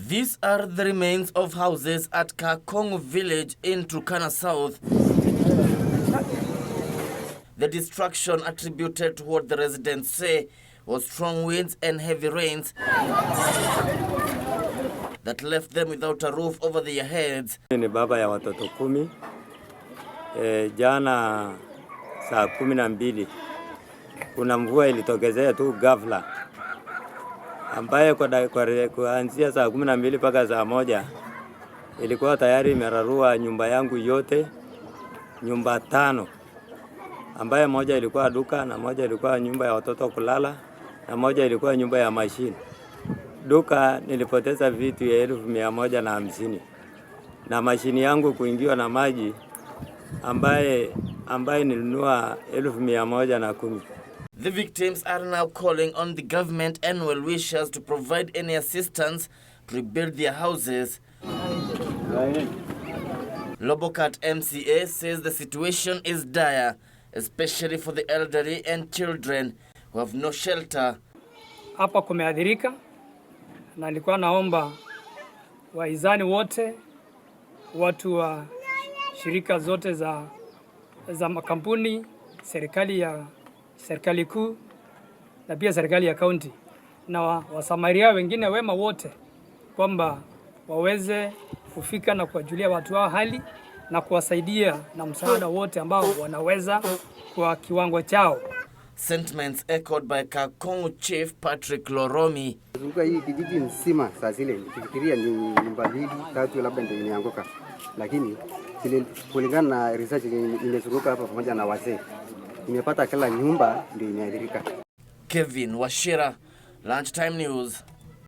These are the remains of houses at Kaakong'u village in Turkana South. The destruction attributed to what the residents say was strong winds and heavy rains that left them without a roof over their heads. Ni baba ya watoto 10. Jana saa 12 kuna mvua ilitokezea tu ghafla, ambaye kuanzia saa 12 mpaka saa 1 ilikuwa tayari imerarua nyumba yangu yote, nyumba 5, ambaye moja ilikuwa duka na moja ilikuwa nyumba ya watoto kulala na moja ilikuwa nyumba ya mashine. Duka nilipoteza vitu ya 1150 na mashine yangu kuingiwa na maji ambaye nilinunua 1110. The victims are now calling on the government and well-wishers to provide any assistance to rebuild their houses. Lobokat MCA says the situation is dire, especially for the elderly and children who have no shelter. Hapa kumeadhirika na nilikuwa naomba waizani wote, watu wa shirika zote za makampuni, serikali kuu na pia serikali ya kaunti na wasamaria wengine wema wote, kwamba waweze kufika na kuwajulia watu hao hali na kuwasaidia na msaada wote ambao wanaweza kwa kiwango chao. Sentiments echoed by Kaakong'u Chief Patrick Loromi. Zunguka hii kijiji nzima saa zile nikifikiria ni nyumba 2 3 labda ndio imeanguka, lakini kulingana na research nimezunguka hapa pamoja na wazee, nimepata kila nyumba ndio imeathirika. Kevin Washira, Lunchtime News.